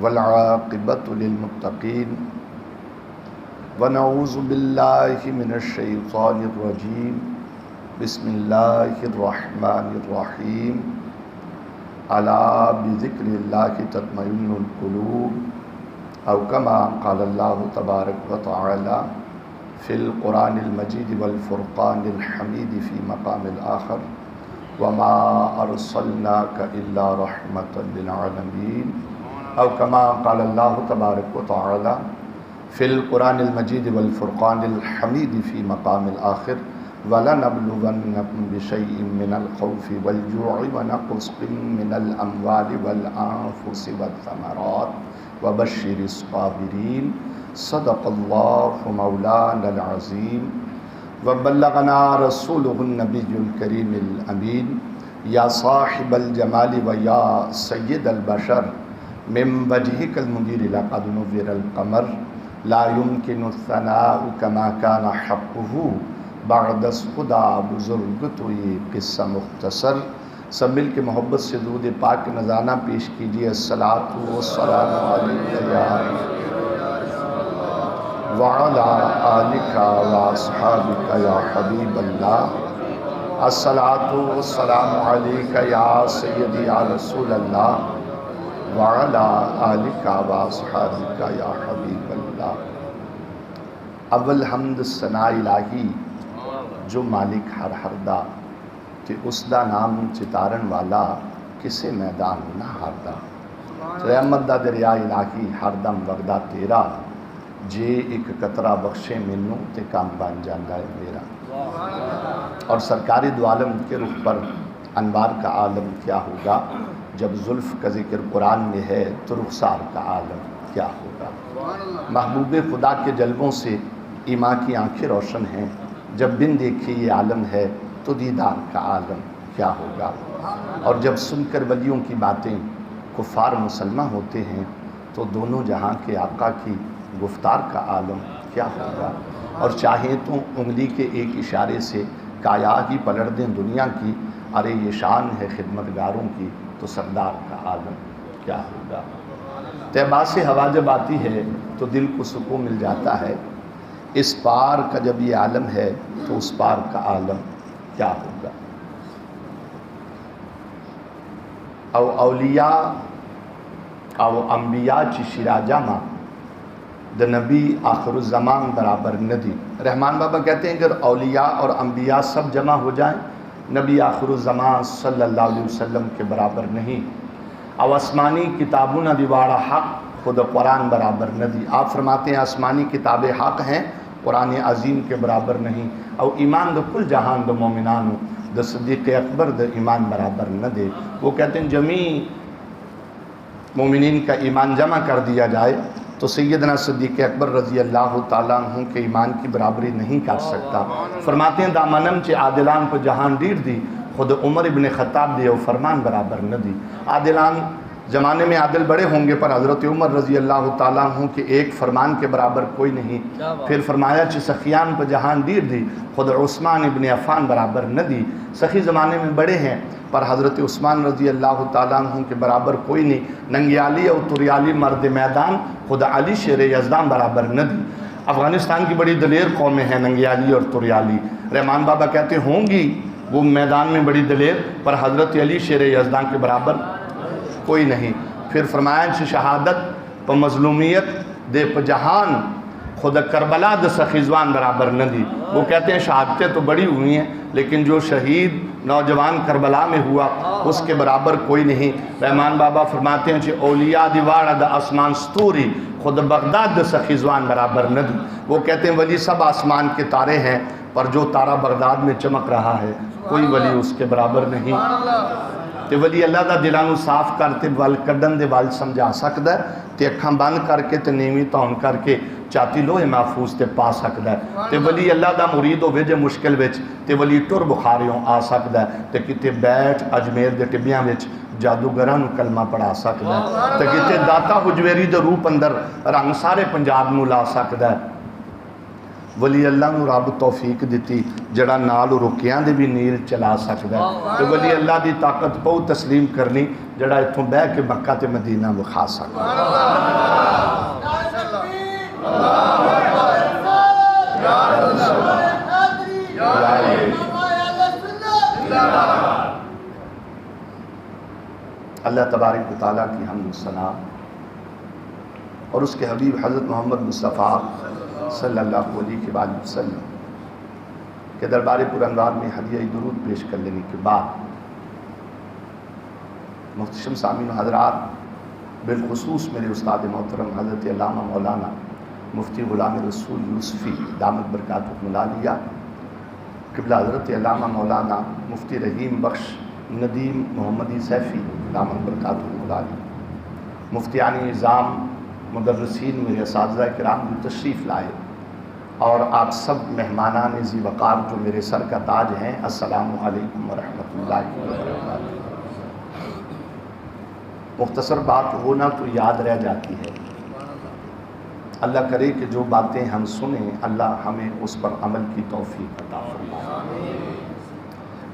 والعاقبۃ للمتقین ونعوذ باللہ من الشیطان الرجیم بسم اللہ الرحمن الرحیم الا بذکر اللہ تطمئن القلوب او کما قال اللہ تبارک و تعالی فی القرآن المجید والفرقان الحمید فی مقام الآخر وما ارسلناک الا رحمۃ للعالمین او کما قال اللہ تبارک و تعالی فی القرآن المجید والفرقان الحمید فی مقام الآخر وَلَنَبْلُوَنَّكُمْ بِشَيْءٍ مِّنَ الْخَوْفِ وَالْجُوعِ وَنَقْصٍ مِّنَ الْأَمْوَالِ وَالْأَنفُسِ وَالثَّمَرَاتِ وَبَشِّرِ الصَّابِرِينَ صدق اللہ مولانا العظیم وبلغنا رسولہ النبی الکریم الامین یا صاحب الجمال و یا سید البشر من وجهك المنیر لقد نور القمر لا يمكن الثناء كما كان حقه بعد خدا بزرگ تو یہ قصہ مختصر سب مل کے محبت سے درود پاک نذرانہ پیش کیجیے الصلاۃ والسلام علیک یا وعلی آلک واصحابک یا حبیب اللہ الصلاۃ والسلام علیک یا سیدی یا رسول اللہ وعلی آلک واصحابک یا حبیب اللہ۔ اول حمد ثنا الہی جو مالک ہر ہردا کہ اس دا نام چتارن والا کسے میدان نہ ہاردا، رحمت دا دریا الہی ہر دم وگدا تیرا جے ایک قطرہ بخشے مینوں تے کام بن جاندا ہے میرا۔ اور سرکاری دو عالم کے رخ پر انوار کا عالم کیا ہوگا، جب زلف کا ذکر قرآن میں ہے تو رخسار کا عالم کیا ہوگا۔ محبوب خدا کے جلووں سے ایمان کی آنکھیں روشن ہیں، جب بن دیکھے یہ عالم ہے تو دیدار کا عالم کیا ہوگا۔ اور جب سن کر ولیوں کی باتیں کفار مسلمہ ہوتے ہیں تو دونوں جہاں کے آقا کی گفتار کا عالم کیا ہوگا۔ اور چاہیں تو انگلی کے ایک اشارے سے کایا ہی پلٹ دیں دنیا کی، ارے یہ شان ہے خدمتگاروں کی تو سردار کا عالم کیا ہوگا۔ طیبہ سے ہوا جب آتی ہے تو دل کو سکون مل جاتا ہے، اس پار کا جب یہ عالم ہے تو اس پار کا عالم کیا ہوگا۔ او اولیاء او انبیاء چی شیراجہ ماں دا نبی آخر الزمان برابر ندی۔ رحمان بابا کہتے ہیں اگر اولیاء اور انبیاء سب جمع ہو جائیں نبی آخر الزمان صلی اللہ علیہ وسلم کے برابر نہیں۔ او آسمانی کتابوں نہ دیوارا حق خود قرآن برابر ندی۔ آپ فرماتے ہیں آسمانی کتاب حق ہیں، قرآن عظیم کے برابر نہیں۔ او ایمان دا کل جہان دا مومنانو دا صدیق اکبر دا ایمان برابر نہ دے۔ وہ کہتے ہیں جمیع مومنین کا ایمان جمع کر دیا جائے تو سیدنا صدیق اکبر رضی اللہ تعالیٰ عنہ کے ایمان کی برابری نہیں کر سکتا۔ فرماتے ہیں دامنم چے عادلان کو جہان دیر دی، خود عمر ابن خطاب دے او فرمان برابر نہ دی۔ عادلان زمانے میں عادل بڑے ہوں گے پر حضرت عمر رضی اللہ تعالیٰ عنہ کے ایک فرمان کے برابر کوئی نہیں۔ پھر فرمایا چھ سخیان پہ جہان دیر دی، خود عثمان ابن عفان برابر نہ دی۔ سخی زمانے میں بڑے ہیں پر حضرت عثمان رضی اللہ تعالیٰ عنہ کے برابر کوئی نہیں۔ ننگیالی اور توریالی مرد میدان خود علی شیر یزدان برابر نہ دی۔ افغانستان کی بڑی دلیر قومیں ہیں ننگیالی اور توریالی۔ رحمان بابا کہتے ہوں گی وہ میدان میں بڑی دلیر پر حضرت علی شیر یزدان کے برابر کوئی نہیں۔ پھر فرمایا شہادت پہ مظلومیت دے پہ جہان خود کربلا د سخیزوان برابر نہ دی۔ وہ کہتے ہیں شہادتیں تو بڑی ہوئی ہیں لیکن جو شہید نوجوان کربلا میں ہوا اس کے برابر کوئی نہیں۔ رحمان بابا فرماتے ہیں اولیاء دیوارا دا آسمان ستوری خود بغداد دا سخیزوان برابر نہ دی۔ وہ کہتے ہیں ولی سب آسمان کے تارے ہیں پر جو تارہ بغداد میں چمک رہا ہے کوئی ولی اس کے برابر نہیں۔ تے ولی اللہ دا دلانو صاف کرتے وال کڈن دے وال سمجھا سکتا ہے، تے اکھاں بند کر کے تے نیوی تون کر کے چاتی لوہے محفوظ تے پا سکتا ہے۔ تے ولی اللہ دا مرید ہو وجہ مشکل وچ تے ولی ٹر بخاریوں آ سکتا ہے، تے کتے بیٹھ اجمیر دے ٹبیاں وچ جادوگران کلمہ پڑھا سکتا ہے، تے کتے داتا حجویری دے روپ اندر رنگ سارے پنجاب نو لا سکتا ہے۔ ولی اللہ نو رب توفیق دیتی جڑا نال رکیاں دے بھی نیل چلا سکدا ہے، تے ولی اللہ دی طاقت پو تسلیم کرنی جڑا ایتھوں بہ کے مکہ تے مدینہ وکھا سکدا اللہ تبارک و تعالیٰ کی حمد و ثنا اور اس کے حبیب حضرت محمد مصطفیٰ صلی اللہ علیہ وآلہ وسلم کے دربار پرانوار میں ہدیہ درود پیش کر لینے کے بعد محتشم سامعین حضرات، بالخصوص میرے استاد محترم حضرت علامہ مولانا مفتی غلام رسول یوسفی دامت برکاتہ العالیہ، قبلہ حضرت علامہ مولانا مفتی رحیم بخش ندیم محمدی سیفی دامت برکاتہ العالیہ، مفتیان نظام، مدرسین، میرے اساتذہ کرام جو تشریف لائے، اور آپ سب مہمانان ذی وقار جو میرے سر کا تاج ہیں، السلام علیکم ورحمۃ اللہ وبرکاتہ۔ مختصر بات ہونا تو یاد رہ جاتی ہے، اللہ کرے کہ جو باتیں ہم سنیں اللہ ہمیں اس پر عمل کی توفیق عطا فرمائے۔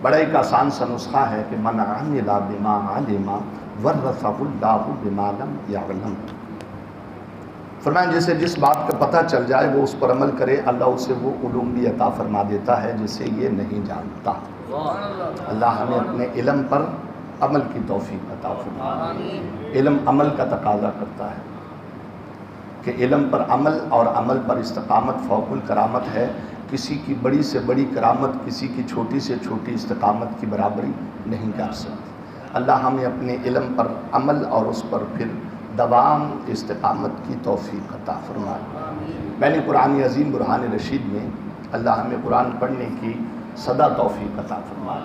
بڑا ایک آسان سا نسخہ ہے کہ من عمل بما علم ورثہ اللہ بما لم یعلم، فرمایا جسے جس بات کا پتہ چل جائے وہ اس پر عمل کرے، اللہ اسے وہ علوم بھی عطا فرما دیتا ہے جسے یہ نہیں جانتا۔ اللہ ہمیں اپنے علم پر عمل کی توفیق عطا فرمائے۔ علم عمل کا تقاضا کرتا ہے کہ علم پر عمل اور عمل پر استقامت فوق الکرامت ہے۔ کسی کی بڑی سے بڑی کرامت کسی کی چھوٹی سے چھوٹی استقامت کی برابری نہیں کر سکتی۔ اللہ ہمیں اپنے علم پر عمل اور اس پر پھر دوام استقامت کی توفیق عطا فرمائے۔ میں نے قرآن عظیم برہان رشید میں اللہ ہمیں قرآن پڑھنے کی سدا توفیق عطا فرمائے۔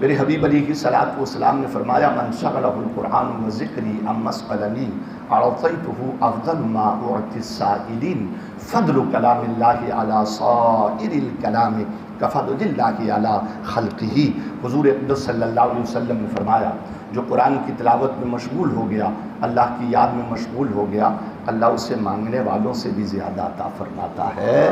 میرے حبیب علیہ الصلوۃ والسلام نے فرمایا من شغلہ القرآن و ذکری ام مسئلنی اعطیتہ افضل ما اعطی السائلین فضل کلام اللہ علی صائر الکلام کفضل اللہ علی خلقہ۔ حضور اقدس صلی اللہ علیہ وسلم نے فرمایا جو قرآن کی تلاوت میں مشغول ہو گیا، اللہ کی یاد میں مشغول ہو گیا، اللہ اسے مانگنے والوں سے بھی زیادہ عطا فرماتا ہے۔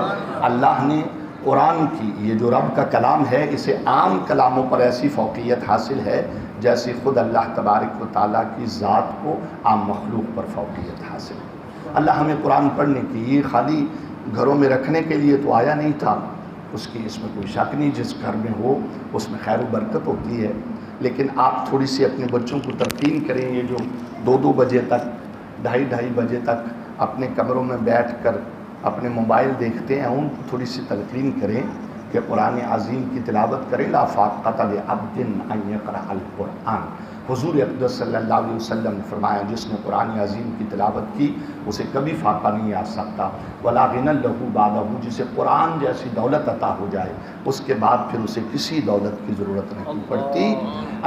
اللہ نے قرآن کی یہ جو رب کا کلام ہے اسے عام کلاموں پر ایسی فوقیت حاصل ہے جیسے خود اللہ تبارک و تعالیٰ کی ذات کو عام مخلوق پر فوقیت حاصل ہے۔ اللہ ہمیں قرآن پڑھنے کی یہ خالی گھروں میں رکھنے کے لیے تو آیا نہیں تھا، اس کی اس میں کوئی شک نہیں، جس گھر میں ہو اس میں خیر و برکت ہوتی ہے، لیکن آپ تھوڑی سی اپنے بچوں کو تلقین کریں، یہ جو 2 بجے تک 2:30 بجے تک اپنے کمروں میں بیٹھ کر اپنے موبائل دیکھتے ہیں، ان کو تھوڑی سی تلقین کریں کہ قرآن عظیم کی تلاوت کریں۔ لا فاقۃ لعبد ان یقرأ القرآن، حضور اقدس صلی اللہ علیہ وسلم نے فرمایا جس نے قرآن عظیم کی تلاوت کی اسے کبھی فاقہ نہیں آ سکتا۔ ولا غنى له بعدہ، جسے قرآن جیسی دولت عطا ہو جائے اس کے بعد پھر اسے کسی دولت کی ضرورت نہیں پڑتی۔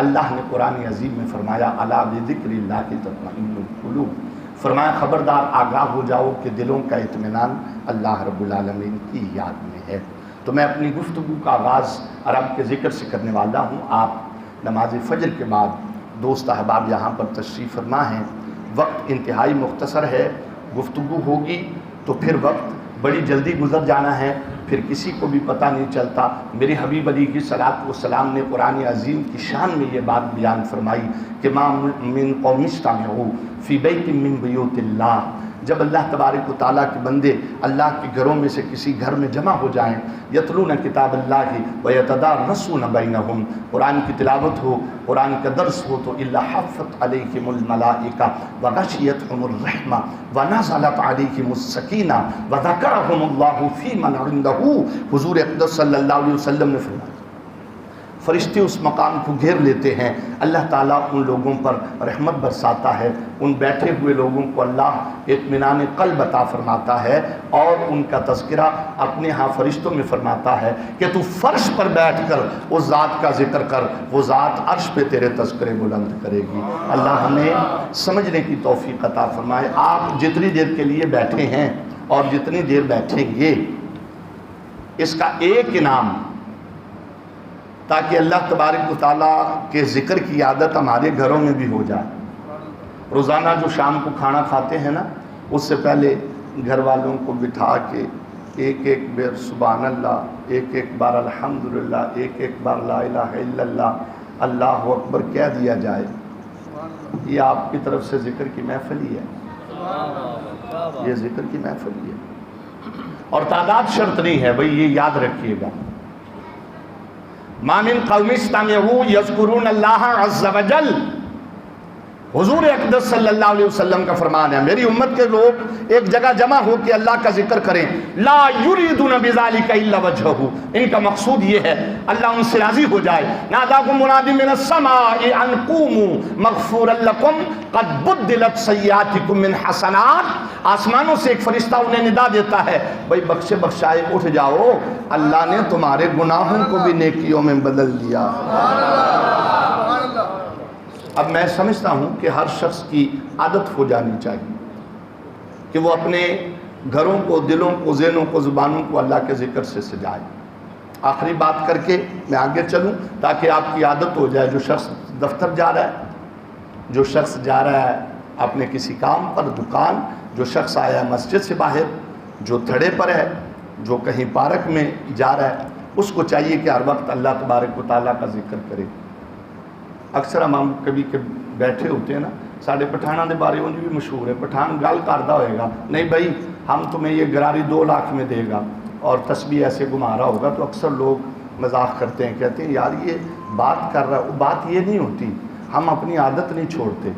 اللہ نے قرآن عظیم میں فرمایا الا بذکر اللہ تطمئن القلوب، فرمایا خبردار آگاہ ہو جاؤ کہ دلوں کا اطمینان اللہ رب العالمین کی یاد میں ہے۔ تو میں اپنی گفتگو کا آغاز رب کے ذکر سے کرنے والا ہوں۔ آپ نماز فجر کے بعد دوست احباب یہاں پر تشریف فرما ہیں، وقت انتہائی مختصر ہے، گفتگو ہوگی تو پھر وقت بڑی جلدی گزر جانا ہے، پھر کسی کو بھی پتہ نہیں چلتا۔ میرے حبیب علیہ الصلوۃ والسلام نے قرآن عظیم کی شان میں یہ بات بیان فرمائی کہ ما من قوم اجتمعوا فی بیت من بیوت اللہ، جب اللہ تبارک و تعالیٰ کے بندے اللہ کے گھروں میں سے کسی گھر میں جمع ہو جائیں، یتلون کتاب اللہ ویتدارسون بینہم، قرآن کی تلاوت ہو، قرآن کا درس ہو تو الا حفت علیہم الملائکہ وغشیتہم الرحمہ ونزلت علیہم السکینہ وذکرہم اللہ فی من عندہ۔ حضور اقدس صلی اللہ علیہ وسلم نے فرمایا فرشتے اس مقام کو گھیر لیتے ہیں، اللہ تعالیٰ ان لوگوں پر رحمت برساتا ہے، ان بیٹھے ہوئے لوگوں کو اللہ اطمینان قلب عطا فرماتا ہے، اور ان کا تذکرہ اپنے ہاں فرشتوں میں فرماتا ہے کہ تو فرش پر بیٹھ کر اس ذات کا ذکر کر، وہ ذات عرش پہ تیرے تذکرے بلند کرے گی۔ اللہ ہمیں سمجھنے کی توفیق عطا فرمائے۔ آپ جتنی دیر کے لیے بیٹھے ہیں اور جتنی دیر بیٹھیں گے اس کا ایک انعام، تاکہ اللہ تبارک و تعالیٰ کے ذکر کی عادت ہمارے گھروں میں بھی ہو جائے۔ روزانہ جو شام کو کھانا کھاتے ہیں نا، اس سے پہلے گھر والوں کو بٹھا کے ایک ایک بار سبحان اللہ، ایک ایک بار الحمدللہ، ایک ایک بار لا الہ الا اللہ، اللہ اکبر کہہ دیا جائے، یہ آپ کی طرف سے ذکر کی محفل ہی ہے، یہ ذکر کی محفل ہی ہے۔ اور تعداد شرط نہیں ہے بھئی، یہ یاد رکھیے گا، ما من قوم استمعوا یذکرون اللہ عز وجل، حضور اقدس صلی اللہ علیہ وسلم کا فرمان ہے، میری امت کے لوگ ایک جگہ جمع ہو کے اللہ کا ذکر کریں، لا یریدون بذالک الا وجہہ، ان کا مقصود یہ ہے اللہ ان سے راضی ہو جائے، ناداکم منادی من السماء ان قوموا مغفورا لکم قد بدلت سیئاتکم من حسنات، آسمانوں سے ایک فرشتہ انہیں ندا دیتا ہے، بھئی بخشے بخشائے اٹھ جاؤ، اللہ نے تمہارے گناہوں کو بھی نیکیوں میں بدل دیا۔ اب میں سمجھتا ہوں کہ ہر شخص کی عادت ہو جانی چاہیے کہ وہ اپنے گھروں کو، دلوں کو، ذہنوں کو، زبانوں کو اللہ کے ذکر سے سجائے۔ آخری بات کر کے میں آگے چلوں تاکہ آپ کی عادت ہو جائے، جو شخص دفتر جا رہا ہے، جو شخص جا رہا ہے اپنے کسی کام پر، دکان، جو شخص آیا ہے مسجد سے باہر، جو تھڑے پر ہے، جو کہیں پارک میں جا رہا ہے، اس کو چاہیے کہ ہر وقت اللہ تبارک و تعالیٰ کا ذکر کرے۔ اکثر ہم کبھی بیٹھے ہوتے ہیں نا، ساڑھے پٹھانہ دے بارے انج بھی مشہور ہے، پٹھان گل کردہ ہوئے گا، نہیں بھائی ہم تمہیں یہ گراری 2 لاکھ میں دے گا، اور تسبیح ایسے گھما رہا ہوگا، تو اکثر لوگ مذاق کرتے ہیں، کہتے ہیں یار یہ بات کر رہا ہے، بات یہ نہیں ہوتی، ہم اپنی عادت نہیں چھوڑتے،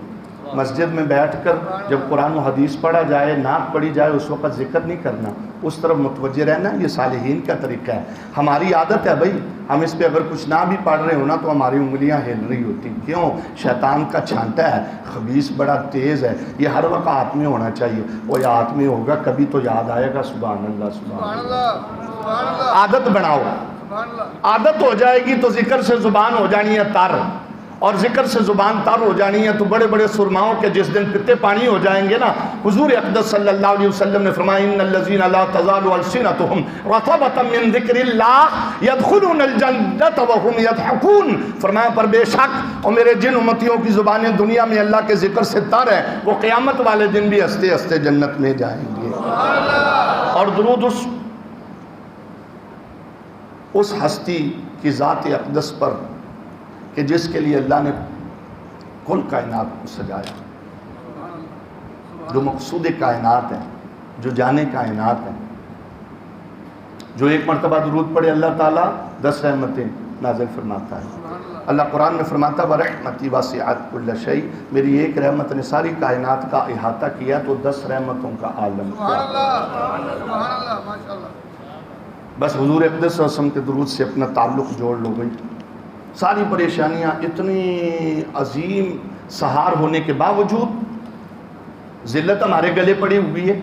مسجد میں بیٹھ کر جب قرآن و حدیث پڑھا جائے، نعت پڑھی جائے، اس وقت ذکر نہیں کرنا، اس طرف متوجہ رہنا، یہ صالحین کا طریقہ ہے۔ ہماری عادت ہے بھائی، ہم اس پہ اگر کچھ نہ بھی پڑھ رہے ہونا تو ہماری انگلیاں ہل رہی ہوتی، کیوں؟ شیطان کا چھانٹا ہے، خبیث بڑا تیز ہے، یہ ہر وقت ہاتھ میں ہونا چاہیے، وہ ہاتھ میں ہوگا کبھی تو یاد آئے گا سبحان اللہ سبحان اللہ۔ عادت بناؤ، عادت ہو جائے گی تو ذکر سے زبان ہو جانی ہے تر، اور ذکر سے زبان تر ہو جانی ہے تو بڑے بڑے سرماؤں کے جس دن پتے پانی ہو جائیں گے نا، حضور اقدس صلی اللہ علیہ وسلم نے فرمایا ان الذین لا تزال السنتهم رطبۃ من ذکر اللہ يدخلون الجنۃ وهم يضحکون، فرمایا پر بے شک اور میرے جن امتیوں کی زبانیں دنیا میں اللہ کے ذکر سے تر ہیں، وہ قیامت والے دن بھی ہنستے ہنستے جنت میں جائیں گے۔ اور درود اس ہستی کی ذات اقدس پر کہ جس کے لیے اللہ نے کل کائنات کو سجایا، جو مقصود کائنات ہے، جو جانے کائنات ہے، جو ایک مرتبہ درود پڑھے اللہ تعالیٰ 10 رحمتیں نازل فرماتا ہے۔ اللہ قرآن میں فرماتا ہے وَرَحْمَتِي وَسِعَتْ كُلَّ شَيْءٍ، میری ایک رحمت نے ساری کائنات کا احاطہ کیا تو 10 رحمتوں کا عالم کیا۔ بس حضور اقدس صلی اللہ علیہ وسلم کے درود سے اپنا تعلق جوڑ لو گئی، ساری پریشانیاں اتنی عظیم سہار ہونے کے باوجود ذلت ہمارے گلے پڑی ہوئی ہے۔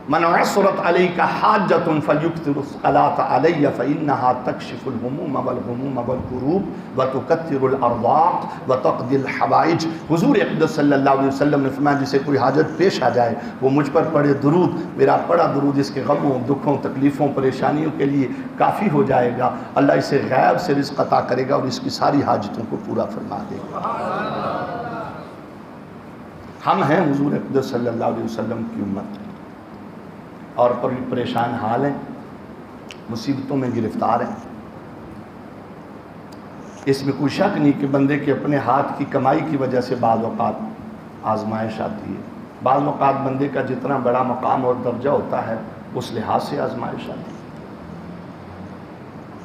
من عثرت علیک حاجۃ فلیکثر الصلاۃ علی فانها تکشف الہموم والغموم والکروب وتکثر الارواح وتقضی الحوائج، حضور اقدس صلی اللہ علیہ وسلم نے فرمایا جسے کوئی حاجت پیش آ جائے وہ مجھ پر پڑھے درود، میرا پڑھا درود اس کے غموں، دکھوں، تکلیفوں، پریشانیوں کے لیے کافی ہو جائے گا، اللہ اسے غیب سے رزق عطا کرے گا اور اس کی ساری حاجتوں کو پورا فرما دے گا۔ ہم ہیں حضور اقدس صلی اللہ علیہ وسلم کی امت اور پریشان حال ہیں، مصیبتوں میں گرفتار ہیں، اس میں کوئی شک نہیں کہ بندے کے اپنے ہاتھ کی کمائی کی وجہ سے بعض اوقات آزمائش آتی ہے، بعض اوقات بندے کا جتنا بڑا مقام اور درجہ ہوتا ہے اس لحاظ سے آزمائش آتی ہے۔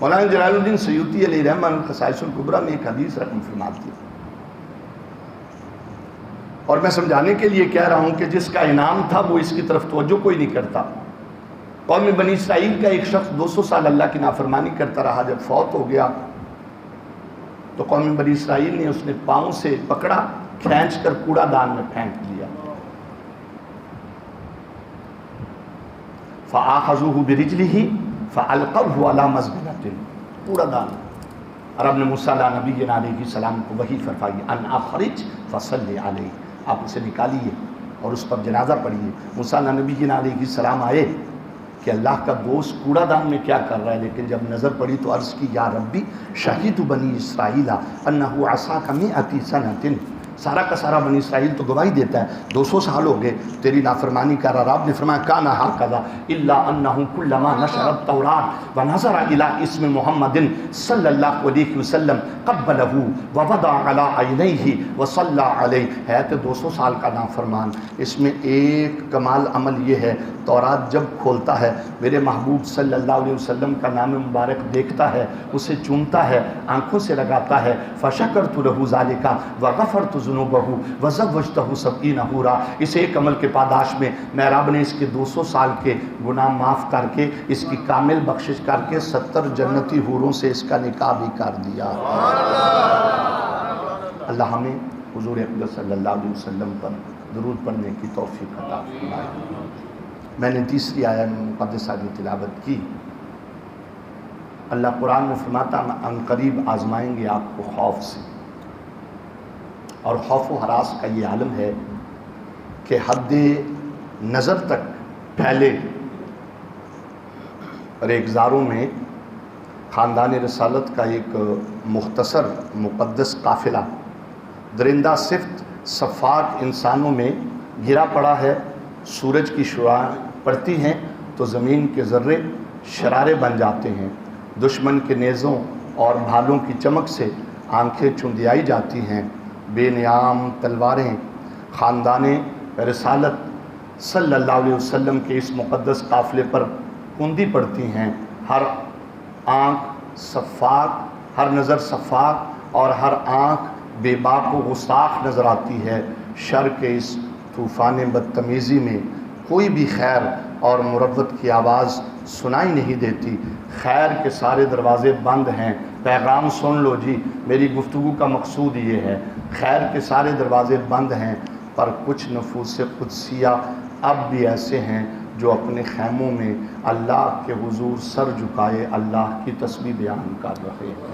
مولانا جلال الدین سیوطی علیہ رحمہ الخصائص الکبریٰ میں ایک حدیث رقم فرماتی ہے، اور میں سمجھانے کے لیے کہہ رہا ہوں کہ جس کا انعام تھا وہ اس کی طرف توجہ کوئی نہیں کرتا۔ قوم بنی اسرائیل کا ایک شخص 200 سال اللہ کی نافرمانی کرتا رہا، جب فوت ہو گیا تو قوم بنی اسرائیل نے اس نے پاؤں سے پکڑا، کھینچ کر کوڑا دان میں پھینک دیا۔ فَآخَذُوهُ بِرِجْلِهِ فَأَلْقَوْهُ عَلَى مَزْبِلَةٍ، کوڑا دان۔ اور اب نے موسیٰ نبی علیہ السلام کو وحی فرمائی ان اخرج فصلی علیہ، آپ اسے نکالیے اور اس پر جنازہ پڑھیے۔ موسیٰ نبی علیہ السلام آئے کہ اللہ کا دوست کوڑا دان میں کیا کر رہا ہے، لیکن جب نظر پڑی تو عرض کی یا ربی شہید بنی اسرائیل انہ عصاک مئۃ سنۃ، سارا کا سارا بنی اسرائیل تو گواہی دیتا ہے 200 سال ہو گئے تیری نافرمانی کر رہا. رب نے فرمایا کان ھکذا الا انہ کلما نشر التوراۃ ونظر الی اسم محمد صلی اللہ علیہ وسلم قبلہ ووضع علی عینیہ وصلی علیہ. ہے تو 200 سال کا نافرمان. اس میں ایک کمال عمل یہ ہے تورات جب کھولتا ہے میرے محبوب صلی اللہ علیہ وسلم کا نام مبارک دیکھتا ہے, اسے چومتا ہے, آنکھوں سے لگاتا ہے. فشکرت لہ ذالک وغفرت ذنوبہ وزوجتہ 70 حورا. اس ایک عمل کے پاداش میں رب نے اس کے 200 سال کے گناہ معاف کر کے اس کی کامل بخشش کر کے 70 جنتی حوروں سے اس کا نکاح بھی کر دیا. اللہ ہمیں حضور اقدس صلی اللہ علیہ وسلم پر درود پڑھنے کی توفیق عطا فرمائے. میں نے تیسری آیت مقدسہ کی تلاوت کی. اللہ قرآن میں فرماتا ان قریب آزمائیں گے آپ کو خوف سے, اور خوف و ہراس کا یہ عالم ہے کہ حد نظر تک پھیلے. ریگزاروں میں خاندان رسالت کا ایک مختصر مقدس قافلہ درندہ صفت صفاق انسانوں میں گھرا پڑا ہے. سورج کی شعاعیں پڑتی ہیں تو زمین کے ذرے شرارے بن جاتے ہیں. دشمن کے نیزوں اور بھالوں کی چمک سے آنکھیں چندیائی جاتی ہیں. بے نیام تلواریں خاندان رسالت صلی اللہ علیہ وسلم کے اس مقدس قافلے پر کندی پڑتی ہیں. ہر آنکھ صفاق, ہر نظر صفاق اور ہر آنکھ بے باک و غستاخ نظر آتی ہے. شر کے اس طوفان بدتمیزی میں کوئی بھی خیر اور مروت کی آواز سنائی نہیں دیتی. خیر کے سارے دروازے بند ہیں. پیغام سن لو جی, میری گفتگو کا مقصود یہ ہے. خیر کے سارے دروازے بند ہیں, پر کچھ نفوس قدسیہ اب بھی ایسے ہیں جو اپنے خیموں میں اللہ کے حضور سر جھکائے اللہ کی تسبیح بیان کر رہے ہیں.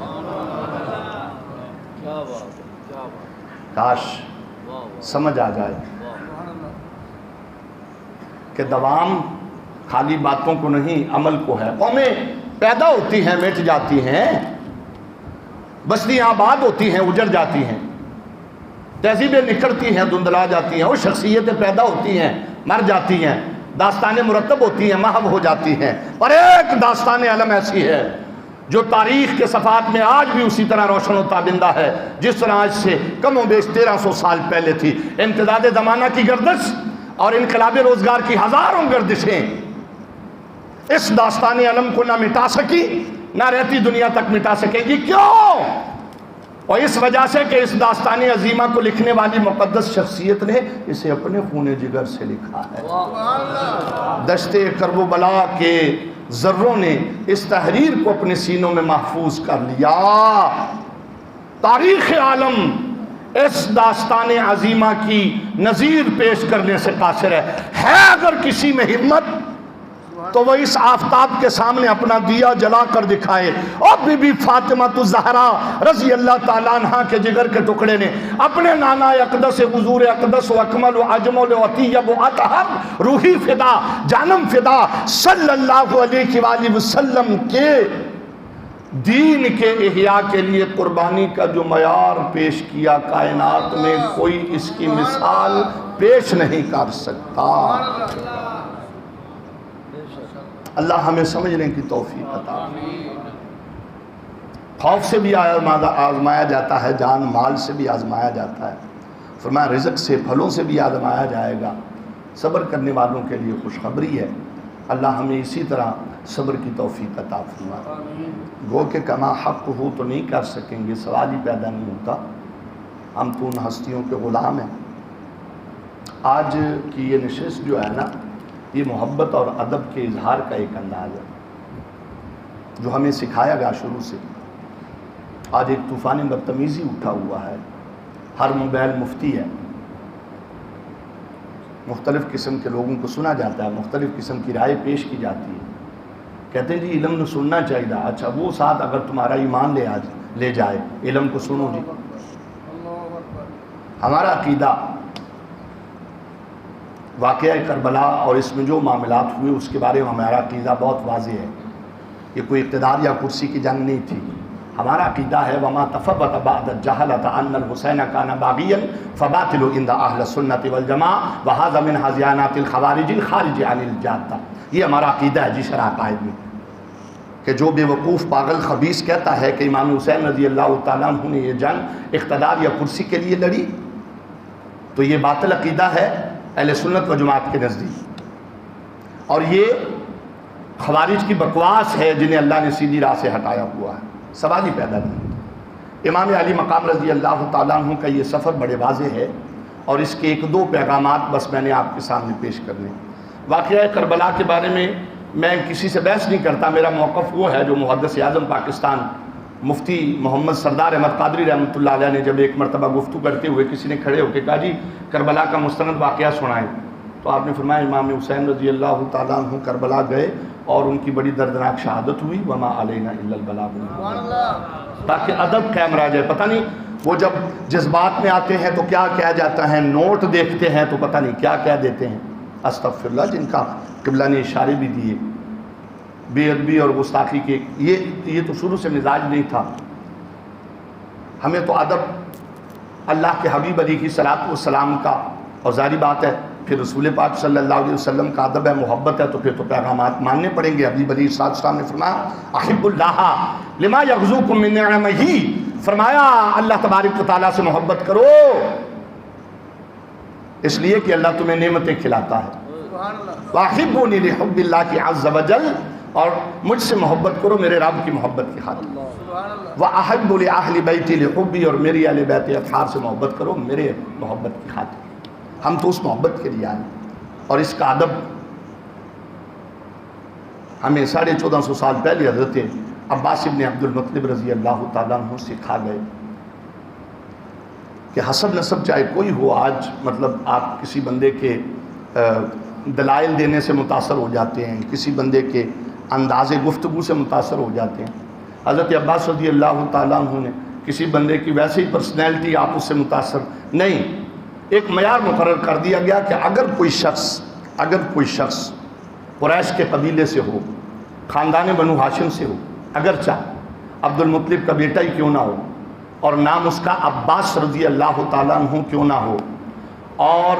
کاش سمجھ آ جائے کہ دوام خالی باتوں کو نہیں عمل کو ہے. قومیں پیدا ہوتی ہیں مٹ جاتی ہیں, بستیاں آباد ہوتی ہیں اجڑ جاتی ہیں, تہذیبیں نکھرتی ہیں دھندلا جاتی ہیں, اور شخصیتیں پیدا ہوتی ہیں مر جاتی ہیں, داستانیں مرتب ہوتی ہیں محو ہو جاتی ہیں. پر ایک داستان علم ایسی ہے جو تاریخ کے صفحات میں آج بھی اسی طرح روشن و تابندہ ہے جس طرح آج سے کم و بیش 1300 سال پہلے تھی. امتداد زمانہ کی گردش اور انقلاب روزگار کی ہزاروں گردشیں اس داستان علم کو نہ مٹا سکی, نہ رہتی دنیا تک مٹا سکیں گی. کیوں؟ اور اس وجہ سے کہ اس داستان عظیمہ کو لکھنے والی مقدس شخصیت نے اسے اپنے خون جگر سے لکھا ہے. دشتے کرب و بلا کے ذروں نے اس تحریر کو اپنے سینوں میں محفوظ کر لیا. تاریخ عالم اس داستان عظیمہ کی نظیر پیش کرنے سے قاصر ہے اگر کسی میں ہمت تو وہ اس آفتاب کے سامنے اپنا دیا جلا کر دکھائے. اور بی بی فاطمہ الزہرا رضی اللہ تعالیٰ عنہ کے جگر کے ٹکڑے نے اپنے نانا اقدس حضور اقدس و اکمل و اجمل و اطیب و اطہر روحی فدا جانم فدا صلی اللہ علیہ وآلہ وسلم کے دین کے احیاء کے لیے قربانی کا جو معیار پیش کیا, کائنات میں کوئی اس کی مثال پیش نہیں کر سکتا. اللہ ہمیں سمجھنے کی توفیق عطا. خوف سے بھی آزمایا جاتا ہے, جان مال سے بھی آزمایا جاتا ہے. فرمایا رزق سے پھلوں سے بھی آزمایا جائے گا. صبر کرنے والوں کے لیے خوشخبری ہے. اللہ ہمیں اسی طرح صبر کی توفیق عطا فرمائے. گو کہ کما حق ہو تو نہیں کر سکیں گے, سوال ہی پیدا نہیں ہوتا. ہم تو ان ہستیوں کے غلام ہیں. آج کی یہ نشست جو ہے نا, یہ محبت اور ادب کے اظہار کا ایک انداز ہے جو ہمیں سکھایا گیا شروع سے. آج ایک طوفان بدتمیزی اٹھا ہوا ہے. ہر موبائل مفتی ہے, مختلف قسم کے لوگوں کو سنا جاتا ہے, مختلف قسم کی رائے پیش کی جاتی ہے. کہتے ہیں جی علم نے سننا چاہیے. اچھا وہ ساتھ اگر تمہارا ایمان لے جائے علم کو سنو جی. ہمارا عقیدہ واقعہ کربلا اور اس میں جو معاملات ہوئے اس کے بارے میں ہمارا عقیدہ بہت واضح ہے. یہ کوئی اقتدار یا کرسی کی جنگ نہیں تھی. ہمارا عقیدہ ہے وما تفوت بعد الجہلۃ ان الحسین کان باغیا فباطل عند اہل السنۃ والجماعہ وہذا من ہذیانات الخوارج الخارج عن الجادہ. یہ ہمارا عقیدہ ہے جی شرح عقائد میں کہ جو بے وقوف پاگل خبیث کہتا ہے کہ امام حسین رضی اللہ تعالیٰ عنہ نے یہ جنگ اقتدار یا کرسی کے لیے لڑی تو یہ باطل عقیدہ ہے اہل سنت و جماعت کے نزدیک، اور یہ خوارج کی بکواس ہے جنہیں اللہ نے سیدھی راہ سے ہٹایا ہوا ہے، سوال ہی پیدا نہیں. امام علی مقام رضی اللہ تعالیٰ عنہ کا یہ سفر بڑے واضح ہے، اور اس کے ایک دو پیغامات بس میں نے آپ کے سامنے پیش کرنے. واقعہ کربلا کے بارے میں میں کسی سے بحث نہیں کرتا، میرا موقف وہ ہے جو محدث اعظم پاکستان مفتی محمد سردار احمد قادری رحمۃ اللہ علیہ نے جب ایک مرتبہ گفتگو کرتے ہوئے کسی نے کھڑے ہو کے کہا جی کربلا کا مستند واقعہ سنائیں، تو آپ نے فرمایا امام حسین رضی اللہ تعالیٰ عنہ کربلا گئے اور ان کی بڑی دردناک شہادت ہوئی، وما علینا الا البلاغ، تاکہ ادب قائم رہ جائے. پتہ نہیں وہ جب جذبات میں آتے ہیں تو کیا کہا جاتا ہے، نوٹ دیکھتے ہیں تو پتہ نہیں کیا کہہ دیتے ہیں. استغفر اللہ، جن کا قبلہ نے اشارے بھی دیے بے ادبی اور گستاخی کے، یہ تو شروع سے مزاج نہیں تھا. ہمیں تو ادب اللہ کے حبیب علیہ کی صلاۃ والسلام کا، اور ظاہری بات ہے پھر رسول پاک صلی اللہ علیہ وسلم کا ادب ہے، محبت ہے، تو پھر تو پیغامات ماننے پڑیں گے. حبیب علیہ السلام نے فرمایا احب اللہ لما یغزوکم من نعمہ، فرمایا اللہ تبارک و تعالیٰ سے محبت کرو اس لیے کہ اللہ تمہیں نعمتیں کھلاتا ہے. واحبونی لحب اللہ عز وجل، اور مجھ سے محبت کرو میرے رب کی محبت کی خاطر. وَأَحِبُّ لِأَهْلِ بَيْتِ لِحُبِّي، اور میری اہل بیت اطہار سے محبت کرو میرے محبت کی خاطر. ہم تو اس محبت کے لیے آئے، اور اس کا ادب ہمیں 1450 سال پہلے حضرت عباس ابن عبد المطلب رضی اللہ تعالیٰ عنہ سکھا گئے کہ حسب نسب چاہے کوئی ہو، آج مطلب آپ کسی بندے کے دلائل دینے سے متاثر ہو جاتے ہیں، کسی بندے کے انداز گفتگو سے متاثر ہو جاتے ہیں. حضرت عباس رضی اللہ تعالیٰ عنہ نے کسی بندے کی ویسے ہی پرسنالٹی آپ اس سے متاثر نہیں، ایک معیار مقرر کر دیا گیا کہ اگر کوئی شخص قریش کے قبیلے سے ہو، خاندان بنو ہاشم سے ہو، اگرچہ عبد المطلب کا بیٹا ہی کیوں نہ ہو، اور نام اس کا عباس رضی اللہ تعالیٰ عنہ کیوں نہ ہو، اور